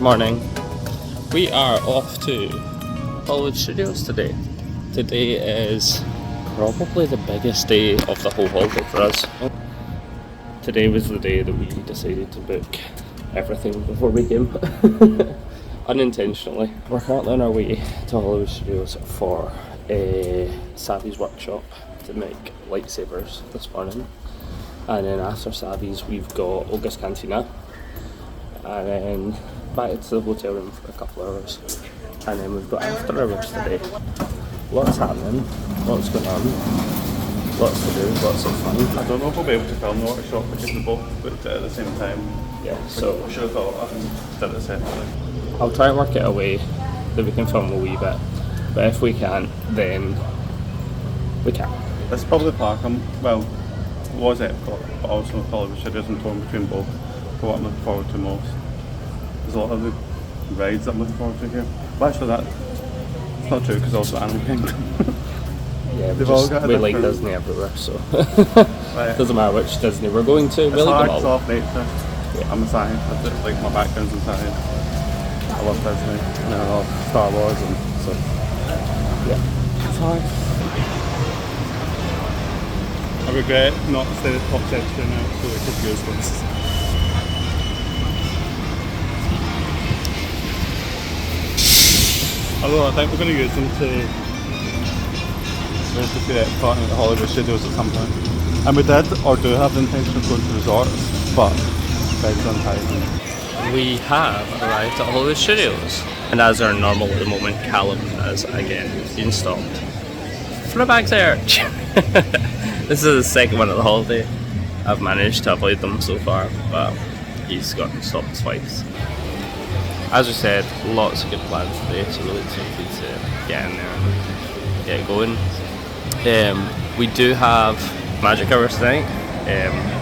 Morning. We are off to Hollywood Studios today. Today is probably the biggest day of the whole holiday for us. Today was the day that we decided to book everything before we came. Unintentionally. We're currently on our way to Hollywood Studios for a Savvy's workshop to make lightsabers this morning. And then after Savvy's we've got Olga's Cantina. And then back to the hotel room for a couple of hours. And then we've got after hours today. Lots happening, lots going on, lots to do, lots of fun. I don't know if we'll be able to film the workshop because we both booked it at the same time. Yeah, so we should have thought and did it separately. I'll try and work it a way that we can film a wee bit. But if we can't, then we can't. It's probably Parkham, well, was Epcot, but also Hollywood Studios and torn between both for what I'm looking forward to most. There's a lot of the rides that I'm looking forward to here. Well, actually that's not true because also Animal Kingdom. Yeah, we like Disney everywhere, so right. Doesn't matter which Disney we're going to, we like them all. It's off nature. Yeah. I'm a scientist, like my background's in science. I love Disney and I love Star Wars and so yeah. It's hard. I regret not staying at the top section now, so it could go ones. Although I think we're going to use them to see the Epcot and the Hollywood Studios at some point. And we did, or do have the intention of going to resorts, but beds untidy. We have arrived at Hollywood Studios. And as our normal at the moment, Callum has again been stopped for a bag search. This is the second one of the holiday. I've managed to avoid them so far, but he's gotten stopped twice. As we said, lots of good plans today, so really excited to get in there and get going. We do have magic hours tonight,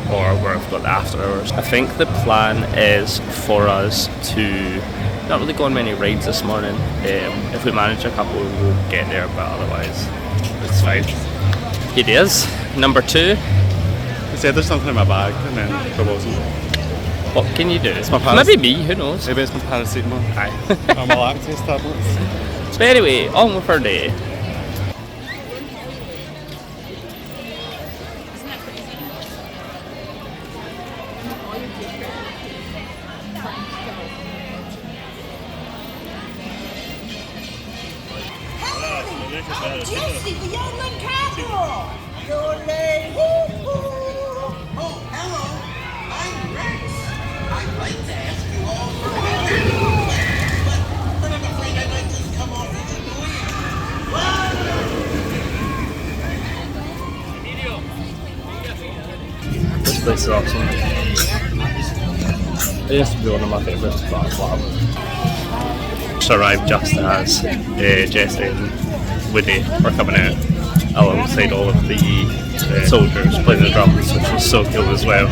or we've got the after hours. I think the plan is for us to not really go on many rides this morning. If we manage a couple, we'll get there, but otherwise, it's fine. It is. Number 2. He said there's something in my bag, and then there wasn't. What can you do? It's my Maybe me, who knows? Maybe it's my paracetamol. Aye. Or my lactase tablets. So anyway, on with our day. Jesse, the Yeoman Capital! Your name! Oh, hello. I'm Rex. I'd like to ask you all for a but I'm afraid I might just come off as annoying. This place is awesome. It used to be one of my favourites, but wow. Just arrived just as Jesse and Woody were coming out alongside all of the soldiers playing the drums, which was so cool as well.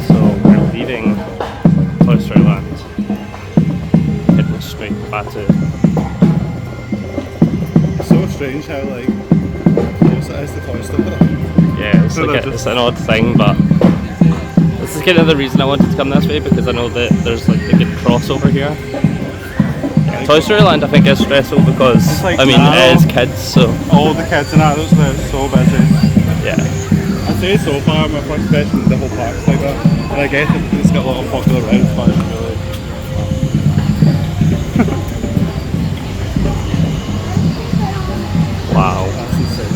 So we're leaving Toy Story Land, heading straight back to. It's so strange how close it is to Toy Story. Yeah, it's an odd thing, but this is kind of the reason I wanted to come this way, because I know that there's like a good crossover here. Yeah, Toy Story Land I think is stressful because it is kids, so all the kids and adults are so busy. yeah. I'd say so far my first impression the whole park's like that. And I guess it's got a lot of popular rides, but it's really Wow. that's insane.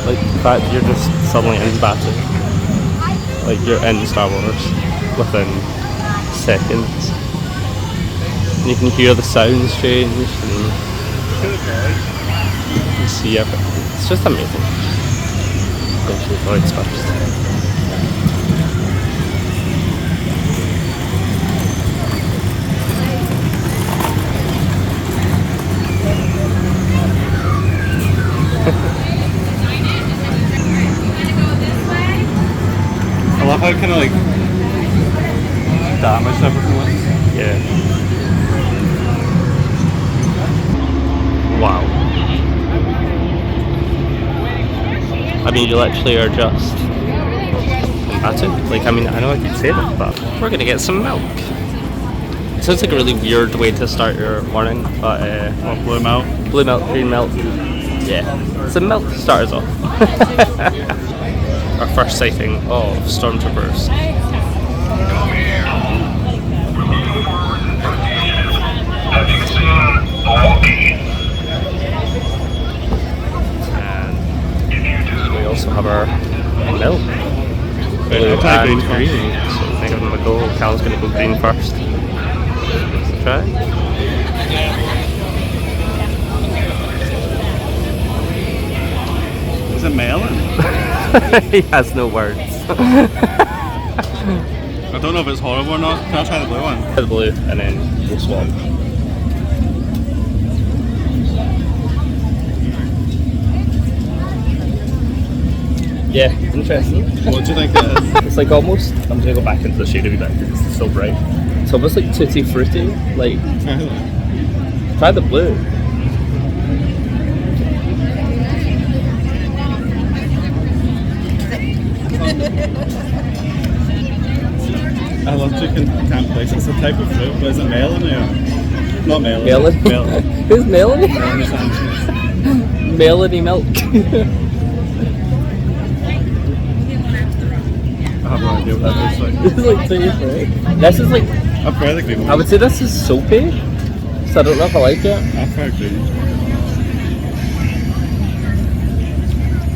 Like the fact you're just suddenly in battle. Like you're in Star Wars within seconds. And you can hear the sounds change and you see everything. It's just amazing. Especially for its first. I love how kind of damaged everything was. Yeah. I mean, you literally are just that's it. Like, I mean, I know I keep saying it, but we're gonna get some milk. It sounds like a really weird way to start your morning, but What, blue milk? blue milk, green milk, yeah. Some milk to start us off. Our first sighting of stormtroopers. And we also have our milk. Blue I'll try and green green. first. So I think I'm gonna go. Cal's gonna go green first. Let's try. Is it melon? He has no words. I don't know if it's horrible or not. Can I try the blue one? The blue, and then we'll swap. Yeah, interesting. What do you think it is? It's like almost. I'm gonna go back into the shade a wee bit because it's so bright. It's almost like tutti frutti. Like, try the blue. I love chicken. Can't place. It's a type of fruit, but is it melon or not melon? Melon. Melon. Who's Melanie? Melon sandwiches. Melanie milk. I have no idea what that tastes like. This is like tutti frutti. This is like. I've tried the green one. I would say this is soapy. So I don't know if I like it. I've tried green.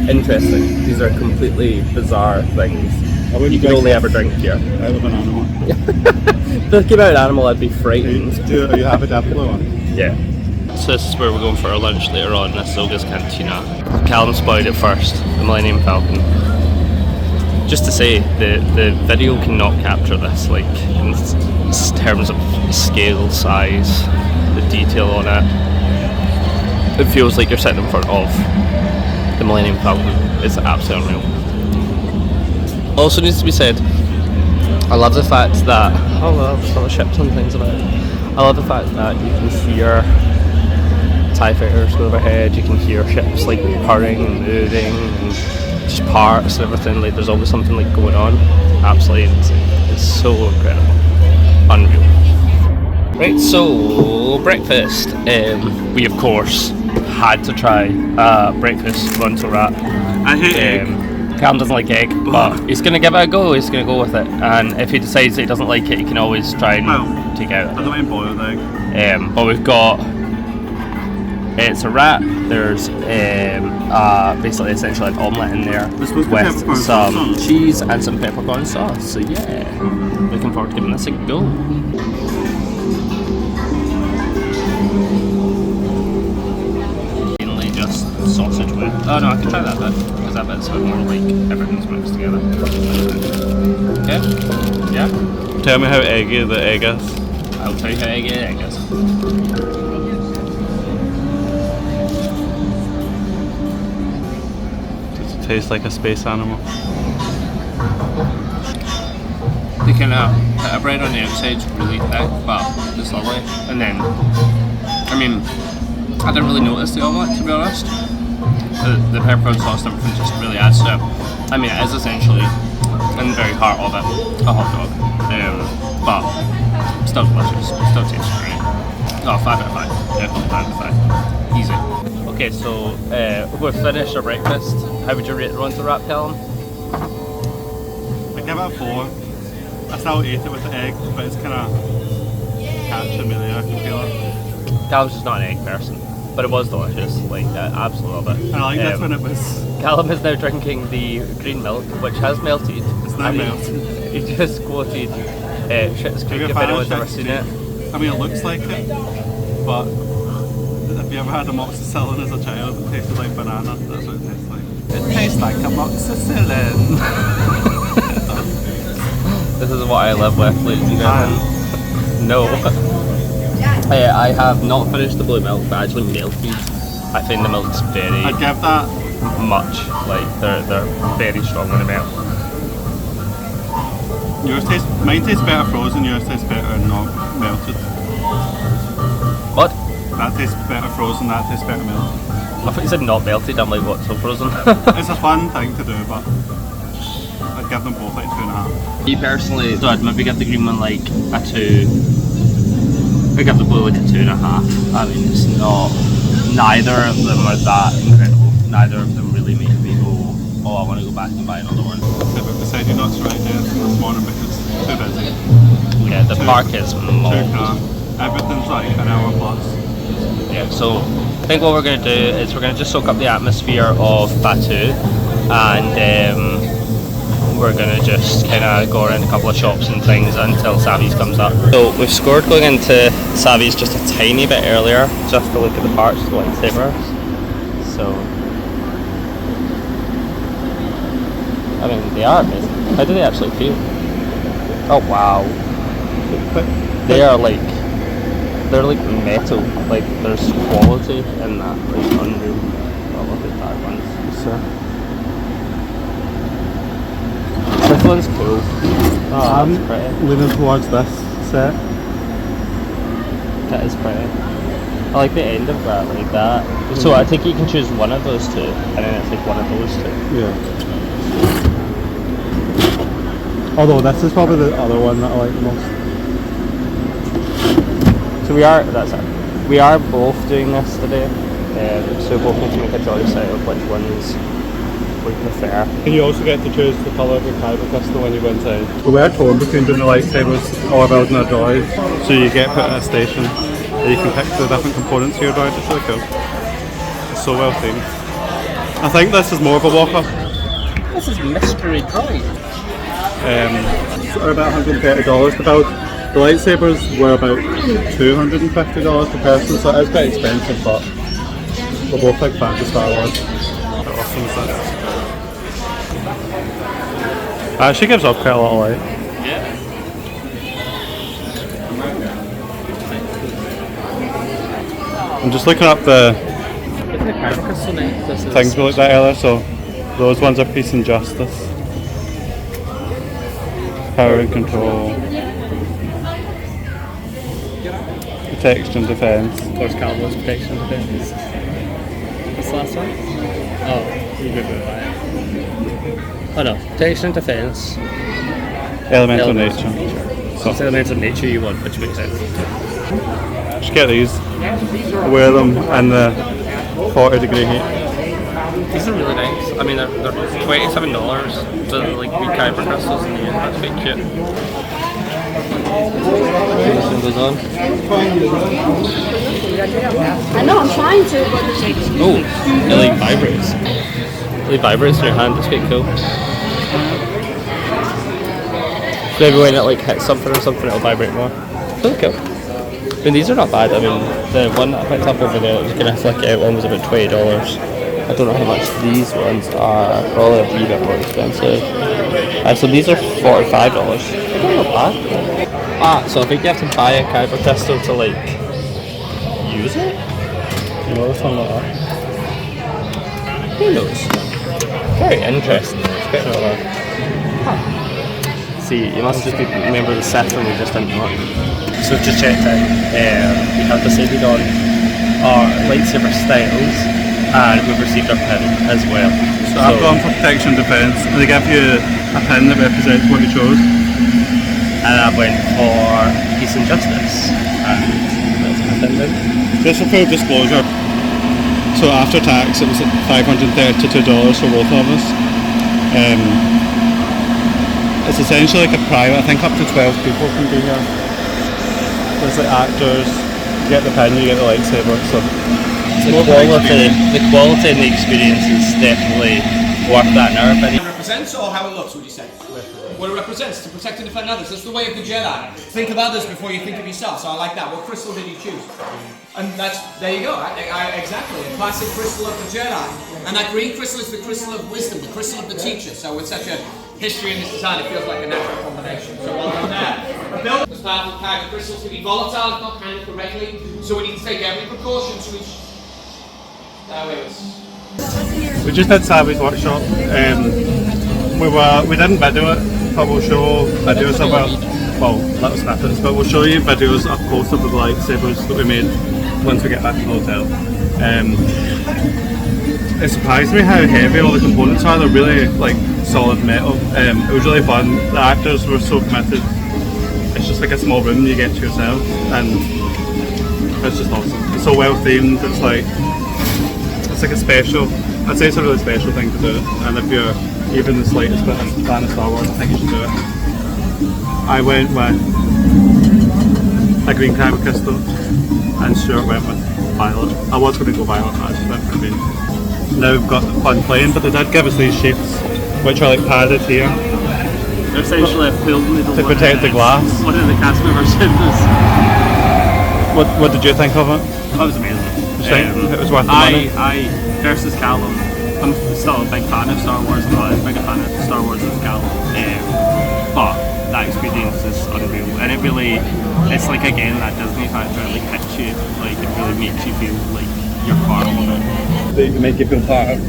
Interesting. These are completely bizarre things. I wouldn't You can drink only this. ever drink here. I love an animal. If this came out an animal, I'd be frightened. Do you have a Daplo one? Yeah. So this is where we're going for our lunch later on. This is Olga's Cantina. Callum spotted it first, the Millennium Falcon. Just to say, the video cannot capture this, like, in terms of scale, size, the detail on it. It feels like you're sitting in front of the Millennium Falcon. It's absolutely unreal. Also needs to be said, I love the fact that, oh well, there's all the ships and things about it. I love the fact that you can hear TIE fighters go overhead, you can hear ships like purring and moving and just parts and everything, like there's always something like going on. Absolutely, it's so incredible. Unreal. Right, so breakfast. We of course had to try breakfast Ronto wrap. I hate egg. Callum doesn't like egg, but he's gonna give it a go. He's gonna go with it, and if he decides that he doesn't like it, he can always try and Well, take it I out. don't mind boiled egg. But we've got it's a wrap. There's basically essentially an omelette in there There's supposed to be with peppercorn some sauce on. cheese and some peppercorn sauce. So yeah, looking forward to giving this a go. Mainly just sausage with. Oh no, I can try that bit because that bit's a bit more like everything's mixed together. Okay. Yeah. Tell me how eggy the egg is. I'll tell you how eggy the egg is. Does it taste like a space animal? They kind of put a bread on the outside, it's really thick, but it's lovely. And then, I mean, I didn't really notice the omelette, to be honest. The peppercorn sauce and everything just really adds to it. I mean, it is essentially, in the very heart of it, a hot dog. But still delicious, still tastes great. Oh, 5 out of 5. Definitely 5 out of 5. Easy. Okay, so we've finished our breakfast. How would you rate the Ronto wrap, Callum? I give it a 4. I still ate it with the egg, but it's kind of catching me there. I can feel it. Callum's just not an egg person, but it was delicious. Like, I absolutely love it. I like this when it was. Callum is now drinking the green milk, which has melted. It's not And melted. He just quoted Schitt's Creek, if anyone's ever seen it. I mean, it looks like it, but have you ever had amoxicillin as a child? It tasted like banana. That's what it tastes like. It tastes like amoxicillin. This is what I live with, ladies and gentlemen. No. I have not finished the blue milk, but actually melted. I find the milk's very I'd give that. much, like they're very strong in the milk. Mine tastes better frozen. Yours tastes better not melted. What? That tastes better frozen. That tastes better melted. I thought you said not melted. I'm like, what? So frozen? It's a fun thing to do, but I'd give them both like 2.5. Me personally, so I'd maybe give the green one like a 2. I give the blue like a 2.5. I mean, it's not. Neither of them are that incredible. Neither of them really make me go, oh, I want to go back and buy another one. Yeah, but beside you nuts right there this morning because it's too busy. Yeah, the park is more. Everything's like an hour plus. Yeah, so I think what we're going to do is we're going to just soak up the atmosphere of Batu, and we're going to just kind of go around a couple of shops and things until Savi's comes up. So we've scored going into Savi's just a tiny bit earlier, just to look at the parts, the lightsabers. So, I mean, they are amazing. How do they actually feel? Oh wow, they are like, they're like metal. Like there's quality in that, like unreal. Oh, look at that one. So. This one's cool. Oh, that's pretty. Leaning towards this set. That is pretty. I like the end of that, like that. So I think you can choose one of those two, and then it's like one of those two. Yeah. Although this is probably the other one that I like the most. So we are both doing this today, so we both need to make a choice out of which ones we prefer. And you also get to choose the colour of your kyber crystal when you go inside. We were torn between doing the lightsabers or building a droid, so you get put in a station and you can pick the different components of your droid. It's really cool. It's so well themed. I think this is more of a walk-up. This is mystery droid. They're about $130 to build. The lightsabers were about $250 per person, so it is quite expensive, but we're both big fans of Star Wars. How awesome is that? She gives off quite a lot of light. Yeah. I'm just looking up the things we looked at earlier, so those ones are Peace and Justice. Power and Control. Protection and Defence. Force Cowboys Protection and Defense. What's the last one? Oh, you good with that. Oh no, Protection and Defense. Elemental Nature. So it's Elemental Nature you want, which makes sense. Just get these. Wear them in the 40-degree heat. These are really nice. I mean, they're $27. The like wee kyber crystals in the end. That's quite cute. This one goes on. I know, I'm trying to, but the shake's Oh, it like vibrates. It like vibrates in your hand. That's quite cool. Maybe when it like hits something or something, it'll vibrate more. Really cool. I mean, these are not bad. I mean, the one that I picked up over there, you can flick it out, one was about $20. I don't know how much these ones are. Probably a wee bit more expensive. So these are $45. They're not bad. Ah, so I think you have to buy a kyber crystal to like use it? No, this one like that. Who knows? Very interesting. See, you must just be a member of the Sith and we just didn't know it. So we've just checked out, we have decided on our lightsaber styles and we've received our pin as well. So I've gone for Protection and Defence, and they give you a pin that represents what you chose. And I went for Peace and Justice. And that's my pin then. Just for full disclosure, so after tax it was at $532 for both of us. It's essentially like a private, I think up to 12 people can be here. There's like actors, you get the pin, you get the lightsaber, so The quality and the experience is definitely worth that in our opinion. It represents or how it looks, would you say? What it represents, to protect and defend others. That's the way of the Jedi. Think of others before you think of yourself. So I like that. What crystal did you choose? And that's, there you go. Exactly. A classic crystal of the Jedi. And that green crystal is the crystal of wisdom, the crystal of the teacher. So with such a history in this design, it feels like a natural combination. So well done there. A building was powerful kyber crystals can be volatile if not handled correctly. So we need to take every precaution to each. There it is. we just did Savi's workshop. We didn't video it, but we'll show videos of it. Well, little snippets, but we'll show you videos up close of the lightsabers that we made once we get back to the hotel. it surprised me how heavy all the components are. They're really like solid metal. It was really fun. The actors were so committed. It's just like a small room you get to yourself, and it's just awesome. It's so well themed. It's like a special. I'd say it's a really special thing to do. And if you're even the slightest bit of a fan of Star Wars, I think you should do it. I went with a green Kyber crystal, and Stuart went with violet. I was going to go violet, but I just went for green. Now we've got fun playing, but they did give us these shapes, which are like padded here. They're essentially a pool noodle To protect the glass. One of the cast members said this. What did you think of it? That was amazing. Did you think it was worth the money? I versus Callum. I'm still a big fan of Star Wars, I'm not as big a fan of Star Wars as Callum. But that experience is unreal, and it's like again that Disney factor, like hits you, like it really makes you feel like you're part of it. They make you feel part of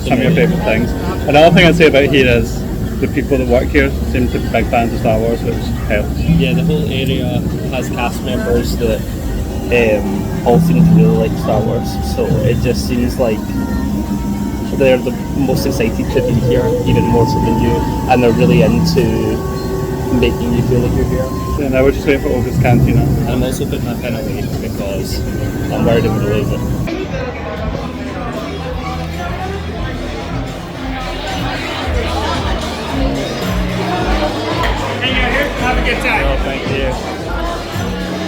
some of your favourite things. Another thing I'd say about here is the people that work here seem to be big fans of Star Wars, which helps. Yeah, the whole area has cast members that all seem to really like Star Wars, so it just seems like they're the most excited to be here, even more so than you, and they're really into making you feel like you're here. Yeah, now we're just waiting for August Cantina. And I'm also putting my pen away because I'm worried I'm going to lose it. Have a good time. Oh, thank you.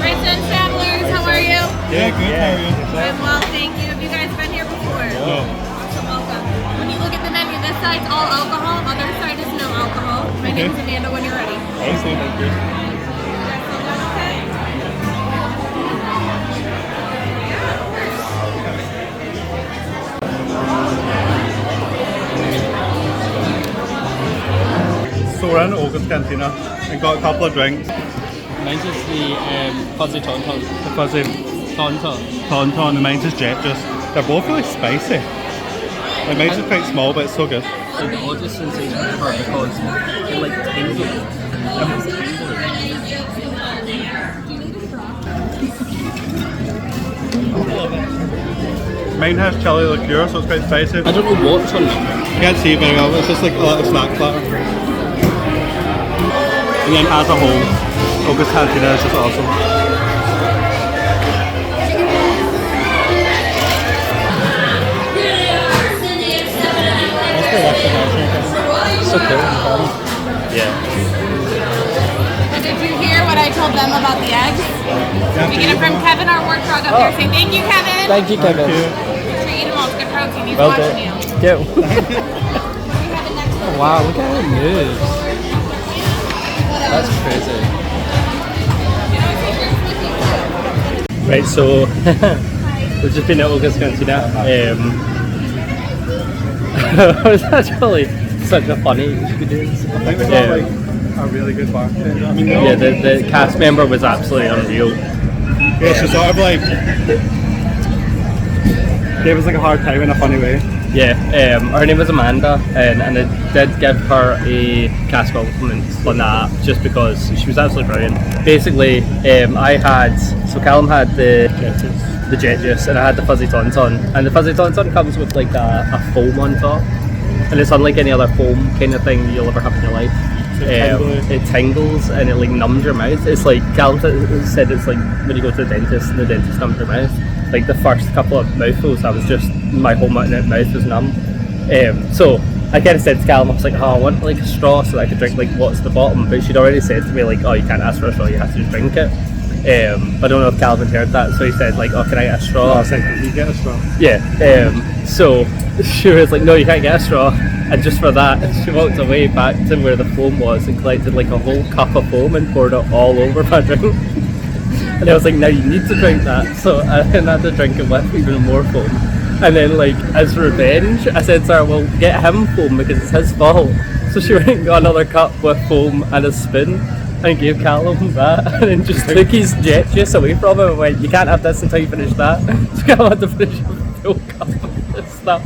Princess Travelers, how are you? Yeah, good. How are you? I'm well, thank you. Have you guys been here before? No. Awesome, welcome. When you look at the menu, this side's all alcohol, other side is no alcohol. My name's Amanda when you're ready. Excellent, thank you. You guys feel good, okay? Yeah, of course. So we're in August Cantina and got a couple of drinks. Mine's just the fuzzy tauntaun. The fuzzy tauntaun and mine's is jet juice. They're both really spicy. Like mine's is quite small, but it's so good. Like the oddest sensation ever because it like tingled. It was tingling. Mine has chili liqueur, so it's quite spicy. I don't know what's on it. You can't see it very well, it's just like a little snack platter. And then as a whole, August Cantina is just awesome. So cool. Yeah. Did you hear what I told them about the eggs? We get it from Kevin, our work frog up there. Say thank you, Kevin. Thank you, Kevin. Make sure you eat them all. It's good protein. He's Well watching done. you. Go. What do we have in next one? Wow, look at how it moves. That's crazy. Right, so we've just been at August Cantina. It was actually such a funny experience. I think we got like a really good bartender. I mean, Yeah, the cast member was absolutely unreal. yeah, she sort of like gave us like a hard time in a funny way. Yeah, her name was Amanda, and I did give her a cast compliment on that just because she was absolutely brilliant. Basically, Callum had the jet juice and I had the fuzzy tauntaun, and the fuzzy tauntaun comes with like a foam on top, and it's unlike any other foam kind of thing you'll ever have in your life. It tingles and it like numbs your mouth. It's like Callum said, it's like when you go to the dentist and the dentist numbs your mouth. Like the first couple of mouthfuls, my whole mouth was numb. So I kind of said to Callum, I was like, I want like a straw so that I could drink like what's the bottom. But she'd already said to me like, oh, you can't ask for a straw, you have to just drink it. I don't know if Calvin heard that, so he said like, oh, can I get a straw? I was like, you get a straw. Yeah. So she was like, no, you can't get a straw. And just for that, she walked away back to where the foam was and collected like a whole cup of foam and poured it all over my drink. And I was like, now you need to drink that. So I then had to drink it with even more foam. And then like, as revenge, I said to her, well, get him foam because it's his fault. So she went and got another cup with foam and a spoon and gave Callum that, and then just took his jet juice away from him and went, you can't have this until you finish that. So Callum had to finish a full cup of this stuff.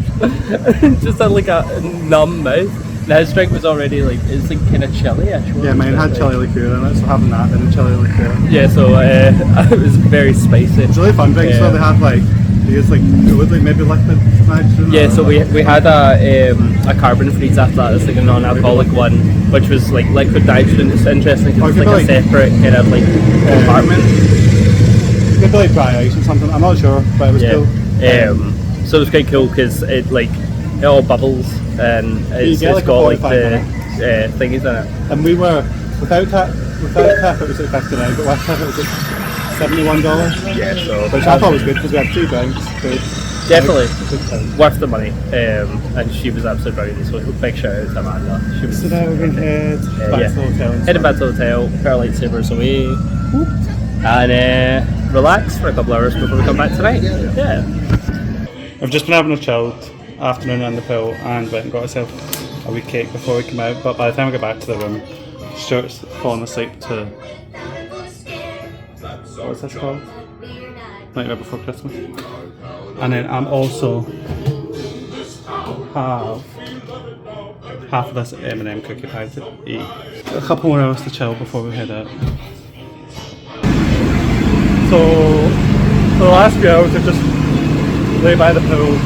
And just had like a numb mouth. And his drink was already like, it's like kind of chilly-ish. Yeah, mine had chili liqueur in it, so having that and the chili liqueur. Yeah, so it was very spicy. It's really fun drinks, so they have like, Because like it was like maybe liquid nitrogen. Yeah, so we had a carbon freeze after that. It's like a non-alcoholic one, which was like liquid nitrogen. It's interesting because it's like a separate kind of like compartment. Maybe like dry ice or something. I'm not sure, but it was cool. So it was quite cool because it like it all bubbles and it's get, like, got like 45 the thingies in it. And we were without tap it was like 59, but with tap it was like $71. Yeah, so Which I thought was good because we had 2 drinks. But definitely good time. worth the money. And she was absolutely brilliant. So big shout out to Amanda. She was So now we're going to head back to the hotel. and heading stuff. back to the hotel, pair of lightsabers away, and relax for a couple hours before we come back tonight. Yeah. I've just been having a chilled afternoon on the pill and went and got myself a wee cake before we came out, but by the time I get back to the room, Stuart's fallen asleep to what's this called? Nightmare Before Christmas. And then I'm also half of this M&M cookie pie to eat. A couple more hours to chill before we head out. So for the last few hours I've just lay by the pool,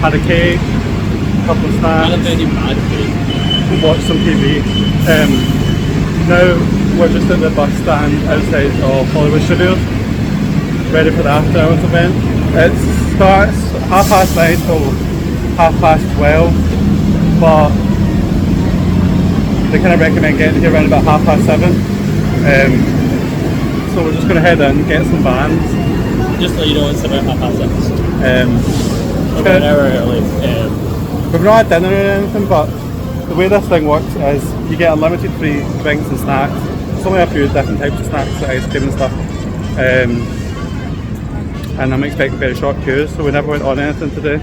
had a cake, a couple of snacks, watched some TV. Now we're just at the bus stand outside of Hollywood Studios, ready for the after hours event. It starts 9:30 till 12:30, but they kind of recommend getting here around about 7:30. So we're just going to head in, get some bands. Just so you know, it's about 6:30. About an hour early. We've not had dinner or anything, but the way this thing works is you get unlimited free drinks and snacks. There's only a few different types of snacks, like ice cream and stuff. And I'm expecting very short queues, so we never went on anything today.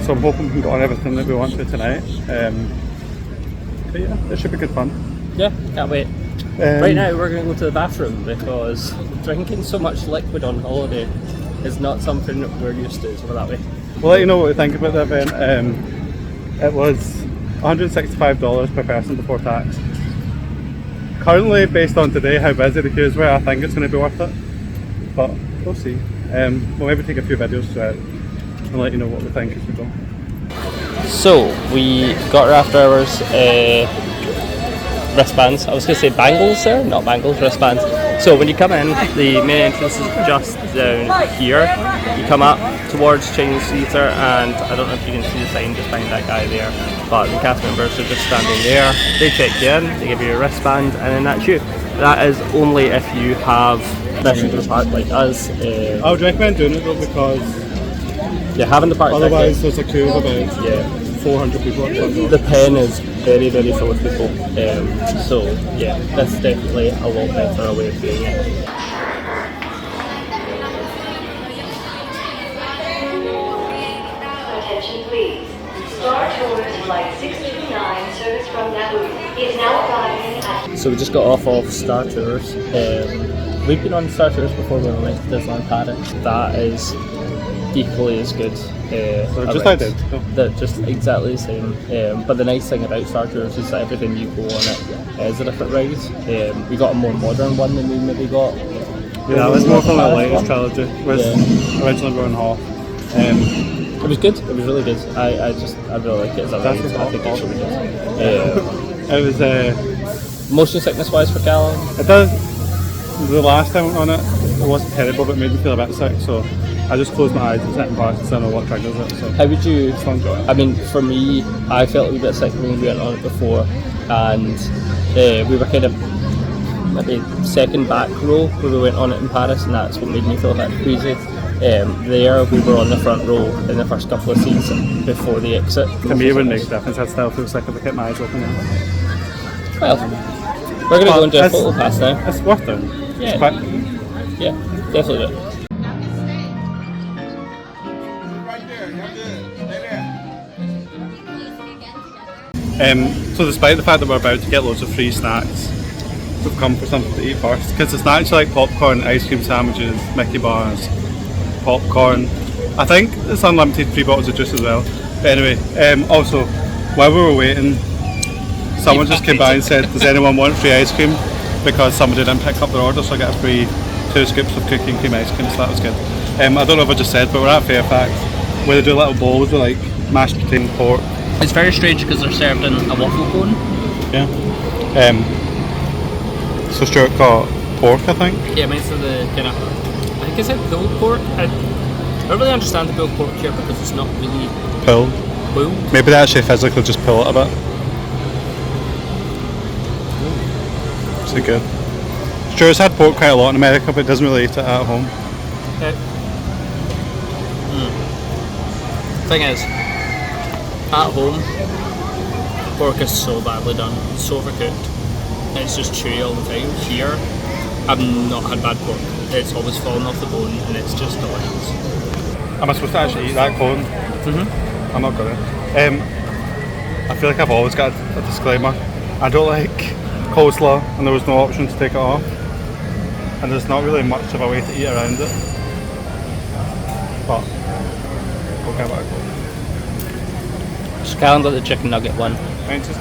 So I'm hoping we can get on everything that we want to tonight. But yeah, it should be good fun. Yeah, can't wait. Right now we're going to go to the bathroom because drinking so much liquid on holiday is not something that we're used to, so that way. We'll let you know what we think about the event. It was $165 per person before tax. Currently, based on today, how busy the queues were, I think it's going to be worth it. But we'll see. We'll maybe take a few videos throughout and let you know what we think as we go. So we got our after hours wristbands. I was going to say bangles there, not bangles, wristbands. So when you come in, the main entrance is just down here. You come up towards Chinese Theatre, and I don't know if you can see the sign just behind that guy there, but the cast members are just standing there. They check you in, they give you a wristband, and then that's you. That is only if you have permission to park like us. I would recommend doing it though because Having the park otherwise ticket, there's a queue of about 400 people. the pen is very, very full of people. So yeah, that's definitely a lot better way of doing it. Attention please. Star Tours Flight 629, service from Naboo, is now arriving at... So we just got off of Star Tours. We've been on Star Tours before when we went to Disneyland Paris. That is equally as good. Just identical. Just exactly the same. But the nice thing about Star Tours is that everything you go on it is a different ride. We got a more modern one than we maybe got. Yeah, it's more from the latest trilogy, whereas originally we were in Hall. It was good. It was really good. I really like it as a ride. That's I think it's really good. It was Motion sickness wise for Callum. it does. The last time I went on it, it wasn't terrible, but it made me feel a bit sick. So I just closed my eyes and sat in park and I know what triggers it. So How would you? it's fun. I mean, for me, I felt a wee bit sick when we went on it before, and we were kind of maybe second back row where we went on it in Paris, and that's what made me feel a bit queasy. There, we were on the front row in the first couple of seats before the exit. To me, it wouldn't make a difference. I'd still feel sick if I kept my eyes open. Well, we're going to go into a photo pass now. It's worth it. Yeah. It's quick. Yeah, definitely do. So despite the fact that we're about to get loads of free snacks, we've come for something to eat first. Because the snacks are like popcorn, ice cream sandwiches, Mickey bars, popcorn. I think it's unlimited free bottles of juice as well. But anyway, also, while we were waiting, someone just came by and said, does anyone want free ice cream? Because somebody didn't pick up their order, so I got a free 2 scoops of cookie and cream ice cream, so that was good. I don't know if I just said, but we're at Fairfax, where they do little bowls with like mashed potato and pork. It's very strange because they're served in a waffle cone. Yeah. So Stuart got pork, I think. Yeah, mine's for the kind of, I think it's like pulled pork. I don't really understand the pulled pork here because it's not really Pulled. pulled. Maybe they actually physically just pull it a bit. Is it good? Stuart's had pork quite a lot in America, but doesn't really eat it at home. Okay. Thing is, at home, pork is so badly done, so overcooked. It's just chewy all the time. Here, I've not had bad pork. It's always fallen off the bone and it's just delicious. Am I supposed to actually eat that cone? I'm not gonna. I feel like I've always got a disclaimer. I don't like coleslaw, and there was no option to take it off. And there's not really much of a way to eat around it. But we'll give it a go. So Callum got the chicken nugget one. Right, just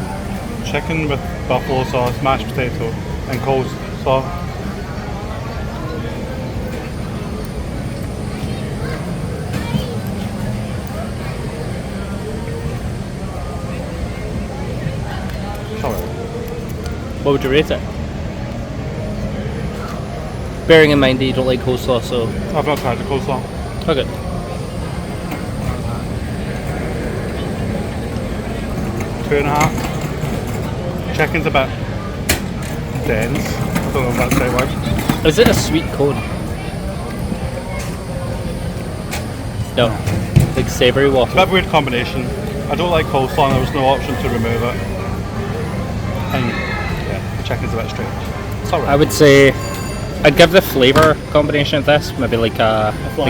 chicken with buffalo sauce, mashed potato, and coleslaw. What would you rate it? Bearing in mind that you don't like coleslaw, so... I've not tried the coleslaw. Okay. Two and a half. Chicken's a bit dense. I don't know if that's the right word. Is it a sweet cone? No. Like savoury It's a waffle. bit of a weird combination. I don't like coleslaw and there was no option to remove it. And yeah, the chicken's a bit strange. It's alright. I would say I'd give the flavour combination of this maybe like a 3.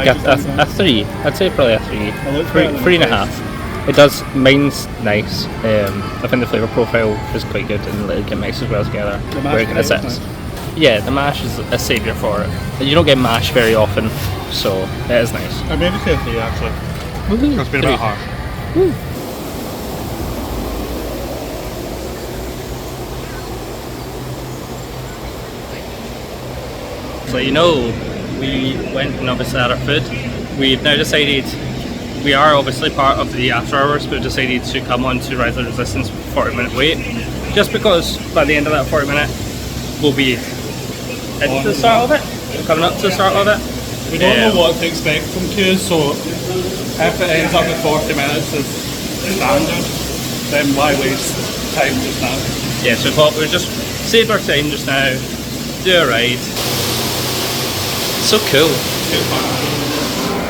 I'd say probably a 3. looks Three, better than 3.5. It does. Mine's nice. I think the flavour profile is quite good and it mixes well together. The mashed Where it potato's sits. Yeah, the mash is a saviour for it. You don't get mash very often, so it is nice. I'd maybe say a 3 actually. It's been a bit harsh. So we went and obviously had our food. We've now decided, we are obviously part of the after hours, but decided to come on to Rise of the Resistance 40-minute wait. Just because by the end of that 40 minute, we'll be into the start of it, coming up to the start of it. We don't know what to expect from queues, so if it ends up at 40 minutes as standard, then why waste time just now? Yeah, so we thought we'd just save our time just now, do a ride. So cool.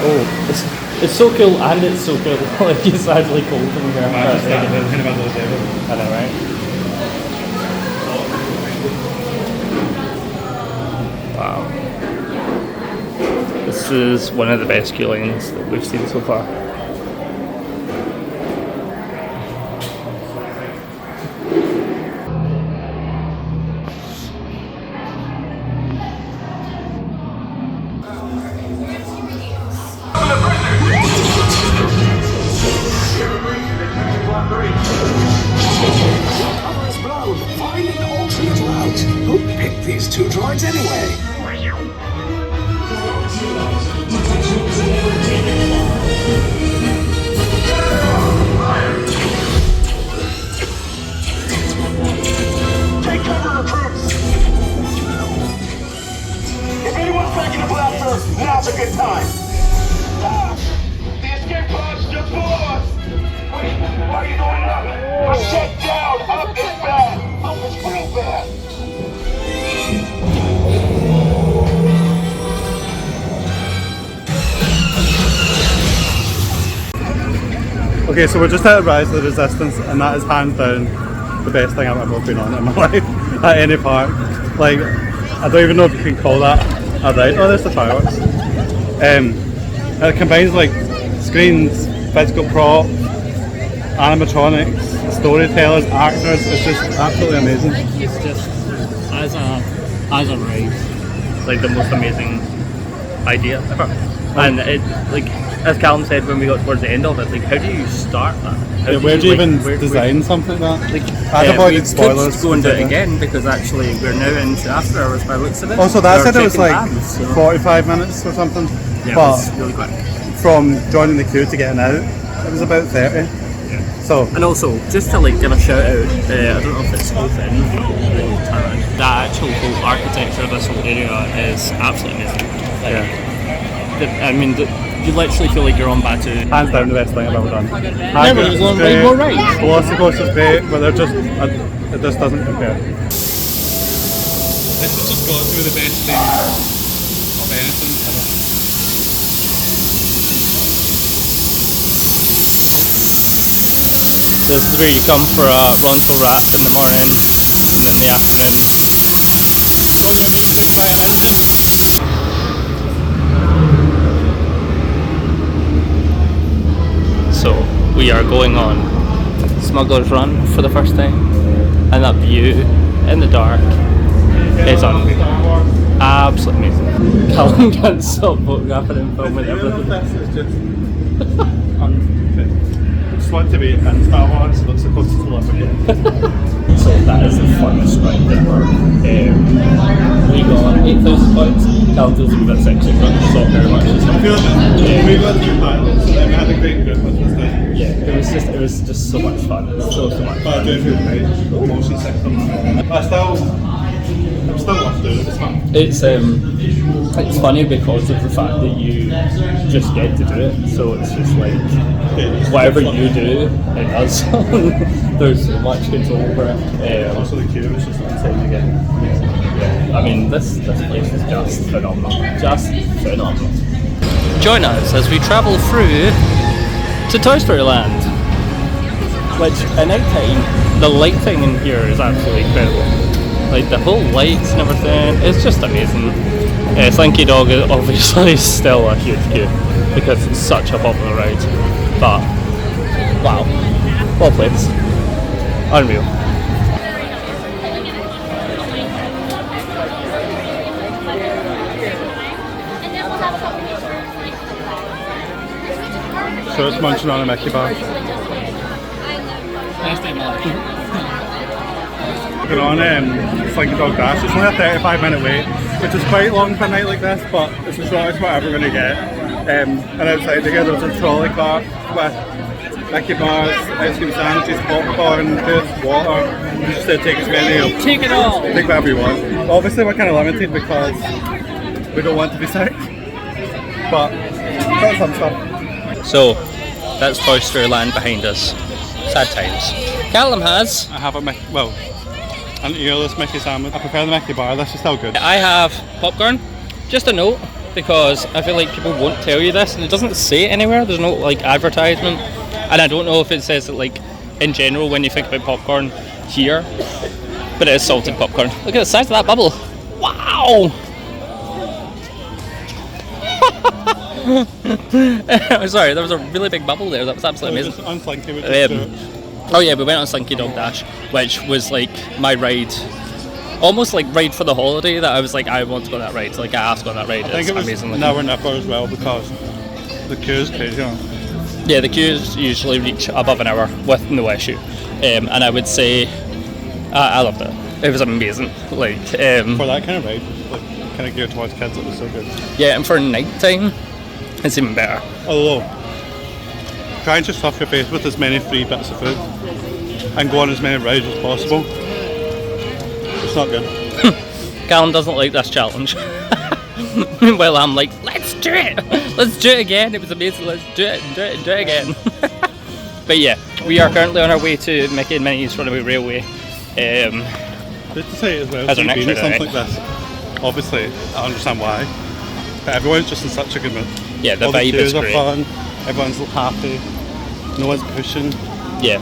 Oh, it's so cool and it's so cool. Like it's actually cold in here. I know, right? Wow. This is one of the best queue lines that we've seen so far. Cover is blown. Find an alternate route. Who picked these two droids anyway? Take cover, recruits! If anyone's packing a blaster, now's a good time. Ah! The escape pod's just below us! Wait, why are you going up? I said down! Up is bad! Up is real bad! Okay, so we're just at Rise of the Resistance, and that is hands down the best thing I've ever been on in my life at any park. Like, I don't even know if you can call that a ride. Oh, there's the fireworks. It combines like screens, physical prop, animatronics, storytellers, actors. It's just absolutely amazing. It's just as a ride, it's like the most amazing idea ever. And it, like as Callum said when we got towards the end of it, like how do you start that? How Where do you even where- design something like that? Like, I've we avoided could spoilers. go and do it completely. again because actually we're now into after hours by the looks of it. Also, that We're said it was taking like bands, so- 45 minutes or something. Yeah, but it was really quick. from joining the queue to getting out, it was about 30. So And also, just to like give a shout out, I don't know if it's open, the actual whole architecture of this whole area is absolutely amazing. Like, I mean, you literally feel like you're on Batu. hands down the best thing I've ever done. Never Hagrid's was on great, Rainbow Rides. Velocicoaster's great, but they're just, it just doesn't compare. This has just got to be the best thing of anything ever. This is where you come for a Ronto wrap in the morning and in the afternoon. On your way to the fire engine. So we are going on Smuggler's Run for the first time, and that view in the dark is absolutely amazing. Callum can't stop photographing and filming everything. This is just unfit. I just want to be in Star Wars, so it's supposed to live again. So that is the funnest ride ever. We got 8,000 points. Callum feels a bit sexy, but it's not very much. I feel that we got two pilots, and we had a great group with us now. Yeah, it was just so much fun. So much But I fun. do feel great. Motion sick on that. I'm still worth doing it. It's fun. It's funny because of the fact that you just get to do it. So it's just like whatever you do, it does. There's so much control over it. Also the queue is just insane again. I mean, this place is just phenomenal. Just phenomenal. Join us as we travel through to Toy Story Land. Which, at night time, the lighting in here is absolutely incredible. Like the whole lights and everything, it's just amazing. Slinky Dog is obviously still a huge queue because it's such a popular ride. But, wow, well place. Unreal. So it's munching on a Mickey bar. We're on Slinky Dog Dash. It's only a 35-minute wait, which is quite long for a night like this, but it's the shortest we're ever going to get. And outside there, there's a trolley cart with Mickey bars, ice cream sandwiches, popcorn, food, water. You just take as many. Take it all! Take whatever you want. Obviously, we're kind of limited because we don't want to be sick, but that's some stuff. So, that's Toy Story Land behind us. Sad times. Callum has. I have an earless Mickey sandwich. I prefer the Mickey bar, this is still good. I have popcorn. Just a note, because I feel like people won't tell you this, and it doesn't say it anywhere. There's no like advertisement, and I don't know if it says it like in general when you think about popcorn here, but it is salted popcorn. Look at the size of that bubble. Wow! I'm sorry, there was a really big bubble there. That was absolutely amazing. Just on Slinky, we just do it. Oh yeah, we went on Slinky Dog Dash, which was like my ride, almost like ride for the holiday. That I was like, I want to go on that ride. So, like I asked to go on that ride. I think It's it was amazing. an hour and a half as well because the queue is crazy. Yeah, the queues usually reach above an hour with no issue, and I would say I loved it. It was amazing. Like For that kind of ride, like kind of geared towards kids, it was so good. yeah, and for night time, it's even better. Although, try and just stuff your face with as many free bits of food and go on as many rides as possible. It's not good. Callum doesn't like this challenge. Meanwhile, I'm like, let's do it! Let's do it again! It was amazing, let's do it, do it, do it again. But yeah, we are currently on our way to Mickey and Minnie's Runaway Railway. Good to say as well, As our so next being at ride, something like this, obviously, I understand why, but everyone's just in such a good mood. Yeah, the All vibe the is queues are great. fun, everyone's happy, no one's pushing. Yeah,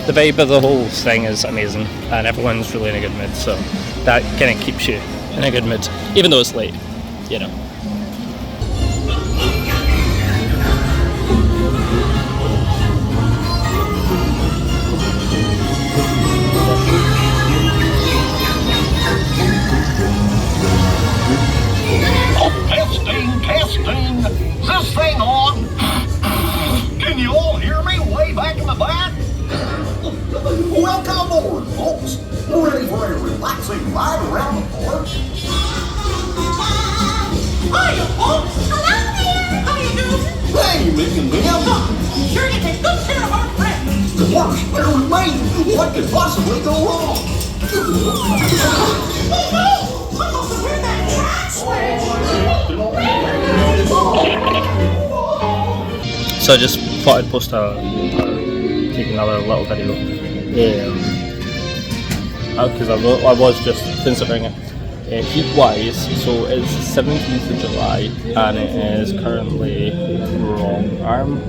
the vibe of the whole thing is amazing, and everyone's really in a good mood, so that kind of keeps you in a good mood, even though it's late, you know. Testing. Is this thing on? Can you all hear me way back in the back? Welcome aboard, folks. We're ready for a relaxing ride around the park. Hiya, folks. Hello there. making them? Sure you take good care of our friends. The works better remain. What could possibly go wrong? Oh no! Someone's heard that cat So I just thought I'd post take another little video. Because I was just considering it. Heat wise, so it's 17th of July and it is currently wrong arm,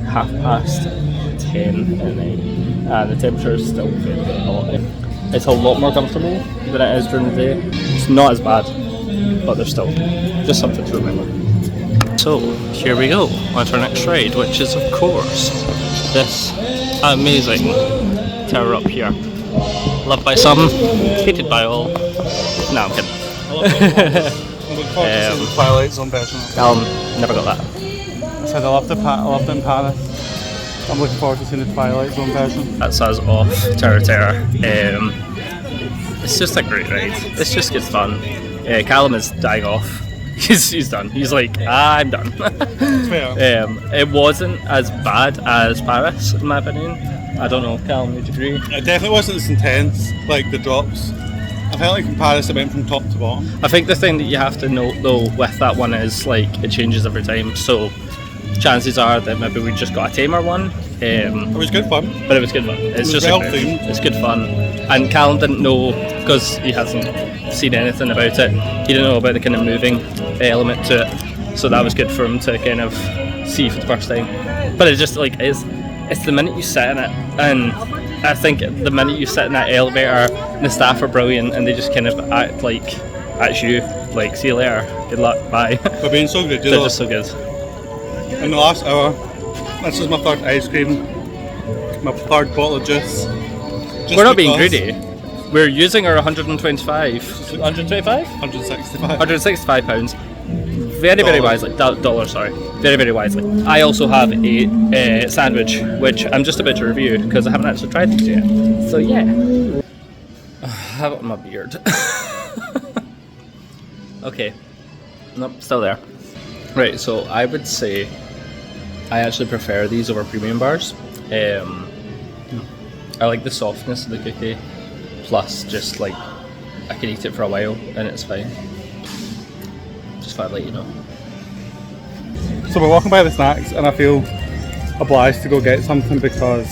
10:30 at night, and the temperature is still very, very hot. It's a lot more comfortable than it is during the day. It's not as bad, but there's still just something to remember. So here we go on to our next ride, which is of course this amazing tower up here. Loved by some, hated by all. No, I'm kidding. I'm looking forward to seeing the Twilight Zone version. Never got that. I said I loved it in Paris. I'm looking forward to seeing the Twilight Zone version. That's us off Terror Terror. It's just a great ride. It's just good fun. Callum is dying off. He's done. He's like, I'm done. It wasn't as bad as Paris, in my opinion. I don't know, Callum, would you agree? It definitely wasn't as intense, like the drops. I felt like in Paris it went from top to bottom. I think the thing that you have to note though with that one is like it changes every time. So chances are that maybe we just got a tamer one. It was good fun. But it was good fun. It's just well like, themed. it's good fun. And Callum didn't know, because he hasn't seen anything about it, he didn't know about the kind of moving element to it. So that was good for him to kind of see for the first time. But it just like it's the minute you sit in it, and I think the minute you sit in that elevator, the staff are brilliant and they just kind of act like at you, like see you later, good luck, bye. They're being so good, They're just so good. In the last hour, this is my third ice cream, my third bottle of juice. We're not being greedy. We're using our 165 £165 very, very wisely. Dollars, sorry. Very, very wisely. I also have a sandwich, which I'm just about to review because I haven't actually tried these yet. So yeah. I have it on my beard. Okay. Nope, still there. Right, so I would say I actually prefer these over premium bars. I like the softness of the cookie, plus just like I can eat it for a while and it's fine. Just thought I'd let you know. So we're walking by the snacks and I feel obliged to go get something because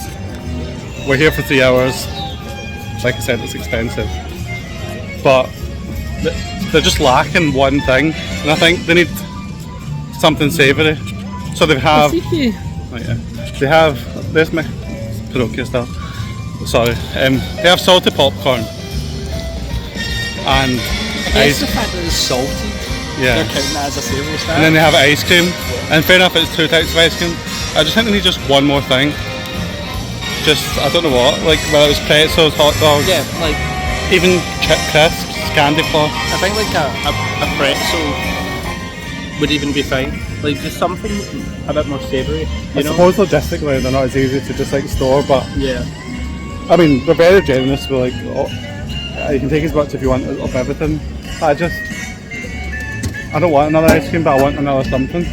we're here for 3 hours. Like I said, it's expensive. But they're just lacking one thing, and I think they need something savoury. So they have... Oh yeah. They have... There's my Pinocchio stuff. Sorry. They have salted popcorn. And It's the fact that it's salty. yeah. They're counting that as a savoury snack. And then they have ice cream. And fair enough, it's 2 types of ice cream. I just think they need just one more thing. Just, I don't know what, like whether it was pretzels, hot dogs, Yeah, like even chip crisps, candy floss. I think like a pretzel would even be fine. Like just something a bit more savoury. I suppose logistically they're not as easy to just like store, but Yeah. I mean they're very generous with like, you can take as much if you want of everything. I don't want another ice cream, but I want another something.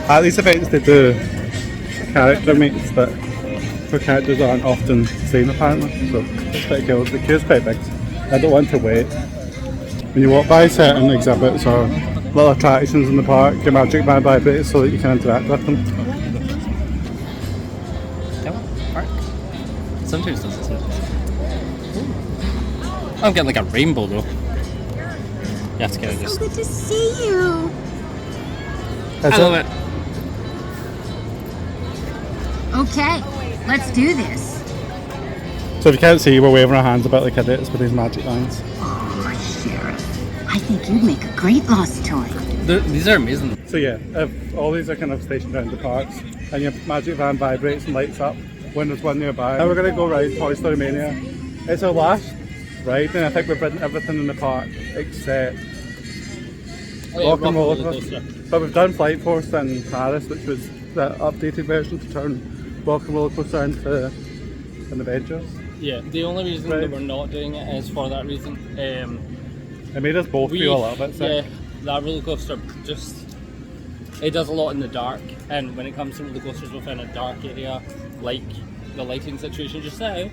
At these events they do character meets that for characters that aren't often seen apparently, so it's pretty cool. The queue's quite big. I don't want to wait. When you walk by certain exhibits or little attractions in the park, your magic band vibrates so that you can interact with them. Sometimes does it. I'm getting like a rainbow though. You have to kind of just. Good to see you. I love it. Okay, let's do this. So if you can't see, we're waving our hands about like idiots with these magic lines. Oh, Sheriff, I think you'd make a great lost toy. These are amazing. So yeah, if all these are kind of stationed around the parks and your magic van vibrates and lights up when there's one nearby. Now we're going to go ride Toy Story Mania. It's our last ride and I think we've ridden everything in the park except Rock and Roller Coaster. But we've done Flight Force in Paris, which was the updated version to turn Rock and Roller Coaster into an Avengers. Yeah, the only reason that we're not doing it is for that reason. It made us both feel a little bit sick. Yeah, that roller coaster just It does a lot in the dark, and when it comes to roller coasters within a dark area, like the lighting situation just now,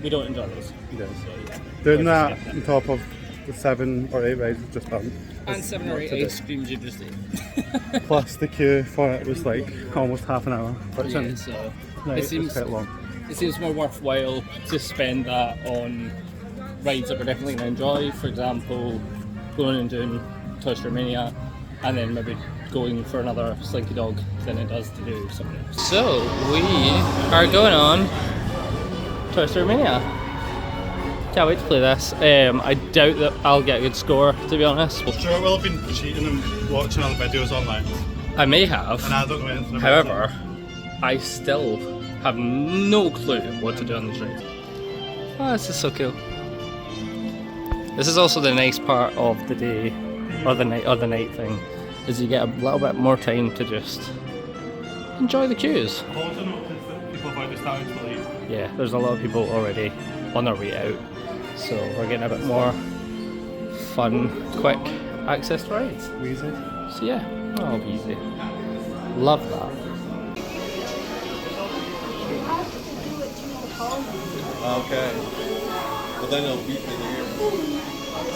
we don't enjoy those. Yeah. So, yeah. Doing We're that just on top of the 7 or 8 rides we've just done. and is 7 or not 8 to do. ice creams you just ate. Plus the queue for it was like almost half an hour. Which Yeah, in so night it was seems quite long. it seems more worthwhile to spend that on rides that we're definitely going to enjoy. For example, going and doing Toy Story Mania, and then maybe going for another Slinky Dog than it does to do something else. So we are going on Toy Story Mania. Can't wait to play this. I doubt that I'll get a good score, to be honest. Sure, we'll have been cheating and watching other videos online. I may have. And I don't know anything about However, I still have no clue what to do on this ride. Oh, this is so cool. This is also the nice part of the day, or the night thing, is you get a little bit more time to just enjoy the queues. Also noticed that people have already started to leave. Yeah, there's a lot of people already on their way out, so we're getting a bit more fun, quick access to rides. Wheezy. So yeah, oh, easy. Love that. Okay. Well, then it'll beep in your ear.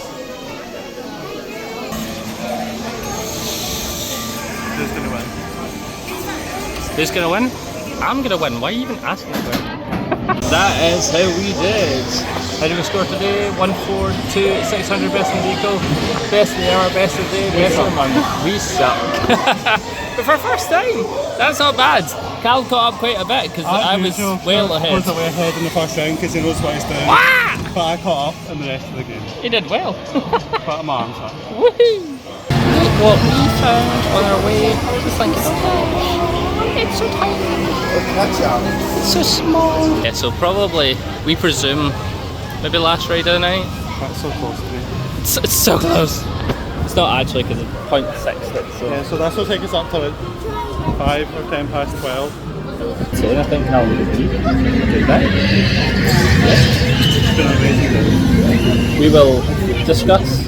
Who's gonna win? Who's gonna win? I'm gonna win. Why are you even asking about? That is how we did. How did we score today? 142, 600 best in vehicle, best in the hour, best of the day, best of the month. We suck. But for first time, that's not bad. Cal caught up quite a bit because I was well ahead. was way ahead in the first round because he knows what he's doing. Ah! But I caught up in the rest of the game. He did well. But my arms up. Woohoo! Look what we found on our way. It's like it's so tiny. It's so small. Yeah, so probably, we presume, maybe last ride of the night. That's so close to me. It's so close. It's not actually because it's 0.6. So. Yeah, so this will take us up to like 5 or 10 past 12. So I think now we can do that. It's been an amazing day. We will discuss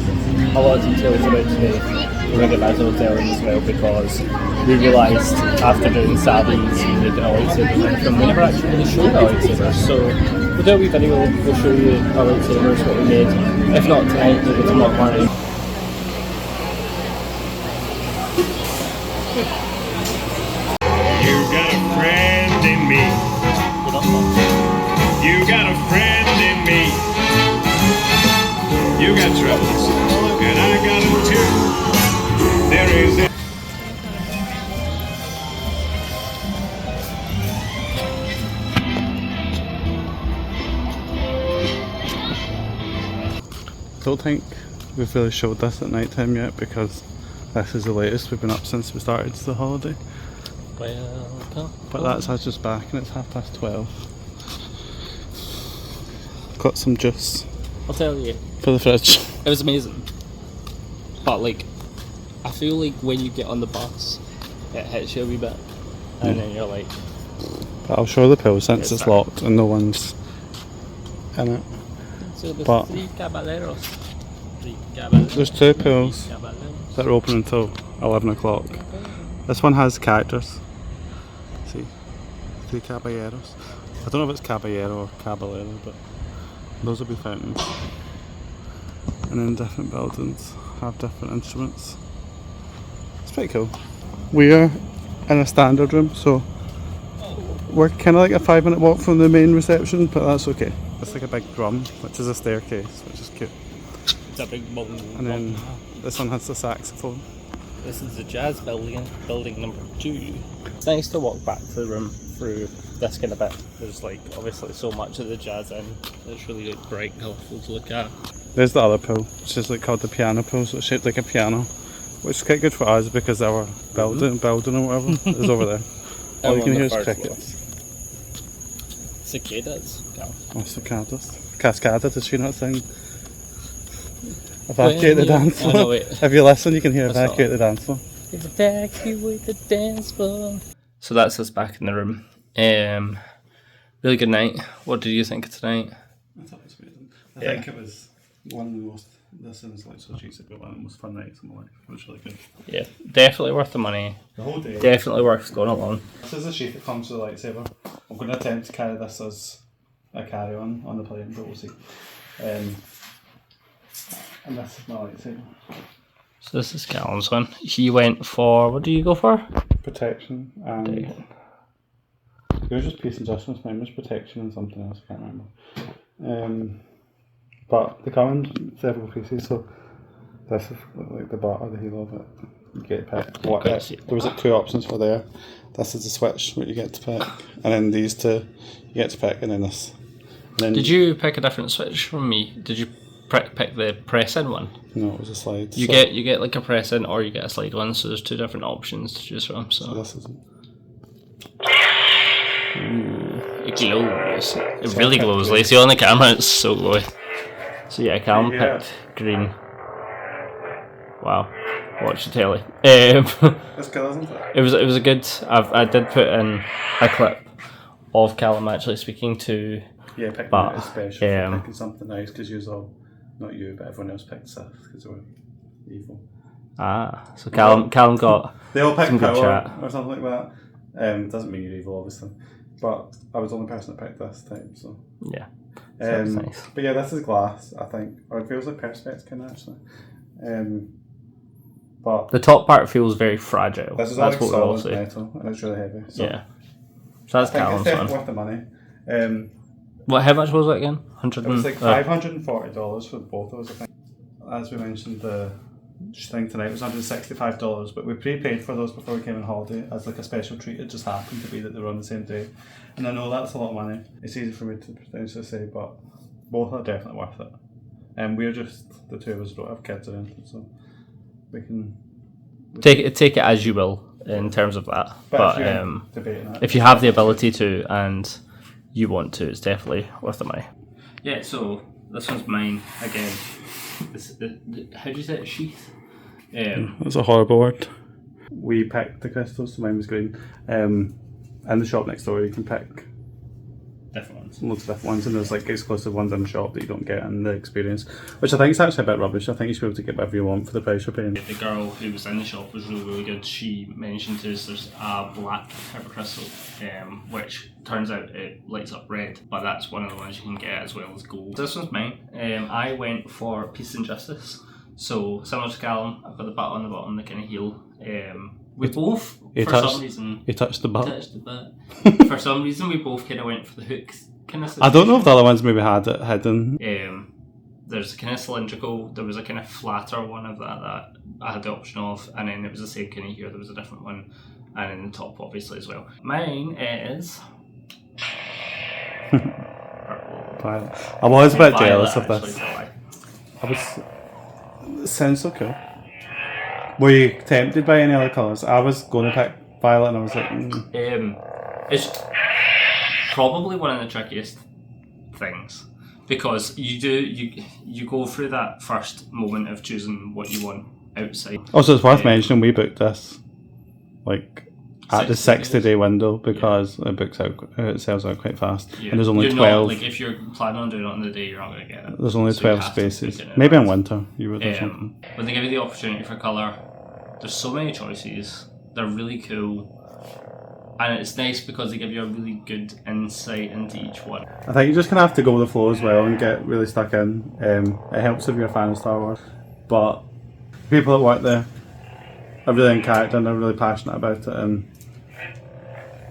a lot of details about today. We're going to get back to the hotel as well because we realised after doing Sally's making a lightsaber and we never actually really showed our lightsabers. So we'll do a wee video, we'll show you our lightsabers, what we made. If not tonight, maybe tomorrow morning. You got a friend in me. You got a friend in me. You got troubles, and I got them too. There is a Don't think we've really showed this at night time yet because this is the latest we've been up since we started the holiday. Welcome. But that's us just back and it's 12:30. Got some juice I'll tell you, for the fridge. it was amazing. But like, I feel like when you get on the bus, it hits you a wee bit. And then you're like, But I'll show the pill since Yes, it's sir. locked and no one's in it. so the But- three caballeros. Three caballeros. There's 2 pills Three caballeros. that are open until 11 o'clock. This one has characters. See, 3 caballeros. I don't know if it's caballero or caballero, but those will be fountains. And then different buildings have different instruments. It's pretty cool. We are in a standard room, so we're kind of like a 5-minute walk from the main reception, but that's okay. It's like a big drum, which is a staircase, which is cute. It's a big bong. And then this one has the saxophone. This is the jazz building number 2. It's nice to walk back to the room through this kind of bit. There's like obviously so much of the jazz in. It's really like bright and colourful to look at. There's the other pool, which is like called the piano pool, so it's shaped like a piano, which is quite good for us because our building or whatever is over there. All you can hear is crickets. Cicadas. Yeah. Oh, cicadas. Cascada, does she not sing? Evacuate the dance Oh, no, floor. wait. If you listen, you can hear That's not evacuate the dance floor. Evacuate the dance floor. So that's us back in the room. Really good night. What did you think of tonight? I thought it was amazing. I Yeah. think it was one of the most This sounds like so cheesy, but one of the most fun nights of my life. It was really good. Yeah, definitely worth the money. The whole day. Definitely worth going along. This is the sheath that comes with the lightsaber. I'm going to attempt to carry this as a carry-on the plane, but we'll see. And this is my lightsaber. So this is Callum's one. He went for, what do you go for? Protection and... Okay. It was just Peace and Justice, mine was Protection and something else, I can't remember. But they come in several pieces, so this is like the butt or the heel of it. You get to pick what there was like 2 options for there. This is the switch what you get to pick, and then these 2 you get to pick, and then this. And then Did you pick a different switch from me? Did you pick the press in one? No, it was a slide. You get like a press in or you get a slide one, so there's 2 different options to choose from. So this is it. Ooh, it glows. It really glows. Like, see on the camera, it's so glowy. So yeah, Callum picked green. Wow, watch the telly. That's good, isn't it? It was a good. I did put in a clip of Callum actually speaking to. Yeah, picking but, it as special. Picking something nice because you all, not you, but everyone else picked Sith because they were evil. So Callum got. They all picked some good power chat. or something like that. Doesn't mean you're evil, obviously. But I was the only person that picked this time, so. Yeah. That's nice. But yeah, this is glass, I think, or it feels like Perspex kind of actually. But the top part feels very fragile. This is that's all what we'll solid say. metal, and it's really heavy. So Yeah. So that's I think Callum's it's definitely one. worth the money. What? How much was it again? It was like $540 for both of us, I think. As we mentioned, the thing tonight was $165, but we prepaid for those before we came on holiday as like a special treat. It just happened to be that they were on the same day, and I know that's a lot of money. It's easy for me to potentially say, but both are definitely worth it. And we're just the 2 of us don't have kids or anything, so we can take it as you will in terms of that. But if you have the ability to and you want to, it's definitely worth the money. Yeah. So this one's mine again. How do you say it? Sheath. That's a horrible word. We picked the crystals, so mine was green. In the shop next door, you can pick different ones. Loads of different ones, and there's like exclusive ones in the shop that you don't get in the experience, which I think is actually a bit rubbish. I think you should be able to get whatever you want for the price you're paying. The girl who was in the shop was really good. She mentioned to us there's a black pepper crystal, which turns out it lights up red, but that's one of the ones you can get as well as gold. This one's mine. I went for Peace and Justice. So similar to Callum, I've got the butt on the bottom, the kind of heel. We both, some reason... You touched the butt? Touched the butt. For some reason, we both kind of went for the hooks kind of situation. I don't know if the other ones maybe had it hidden. There's a kind of cylindrical, there was a kind of flatter one of that I had the option of, and then it was the same kind of here, there was a different one, and then the top obviously as well. Mine is... Violet. I was a bit jealous of actually, this. I was... It sounds so cool. Were you tempted by any other colours? I was going to pick violet and I was like... It's probably one of the trickiest things because you go through that first moment of choosing what you want outside. Also, it's worth mentioning we booked this like at the 60-day window because it sells out quite fast. Yeah. And there's only 12. Like if you're planning on doing it on the day, you're not going to get it. There's only 12 spaces. Maybe in winter you would or something. When they give you the opportunity for colour, there's so many choices. They're really cool. And it's nice because they give you a really good insight into each one. I think you just kind of have to go with the flow as well and get really stuck in. It helps if you're a fan of Star Wars. But people that work there are really in character and they're really passionate about it. And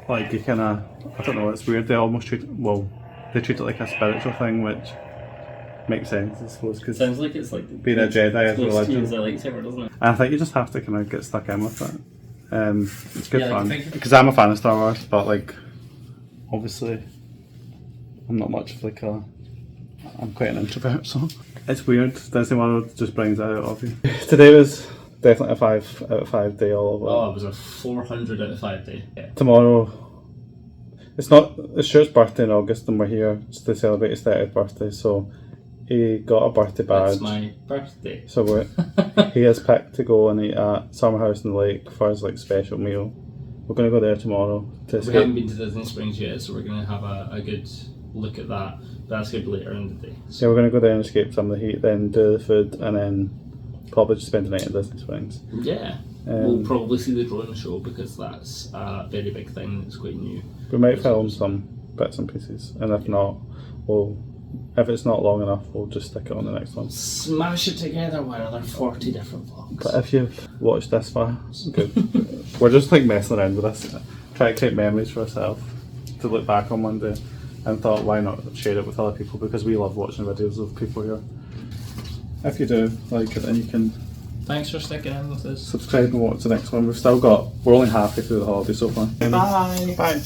like you kind of, I don't know, it's weird. They almost treat it like a spiritual thing, which makes sense, I suppose. Cause sounds like it's like being a Jedi is religion. It's a lightsaber, doesn't it? And I think you just have to kind of get stuck in with it. It's good fun because I'm a fan of Star Wars, but like obviously I'm not much of like I'm quite an introvert, so it's weird. Disney World just brings it out of you. Today was definitely a 5 out of 5 day all over. Oh, it was a 400 out of 5 day. Yeah. Tomorrow, it's Stuart's birthday in August and we're here to celebrate his 30th birthday, so he got a birthday badge. It's my birthday. So he has picked to go and eat at Summer House in the Lake for his like special meal. We're going to go there tomorrow. We haven't been to Disney Springs yet, so we're going to have a good look at that. But that's going to be later in the day. So we're going to go down and escape some of the heat, then do the food, and then probably just spend the night at Disney Springs. Yeah. We'll probably see the drone show because that's a very big thing that's quite new. We might film some bits and pieces, and if not, if it's not long enough, we'll just stick it on the next one. Smash it together with another 40 different vlogs. But if you've watched this far, good. We're just like messing around with this, trying to create memories for ourselves to look back on one day, and thought why not share it with other people, because we love watching videos of people here. If you do like it, then you can Thanks for sticking in with us. subscribe and watch the next one. We're only halfway through the holiday so far. Bye. Bye.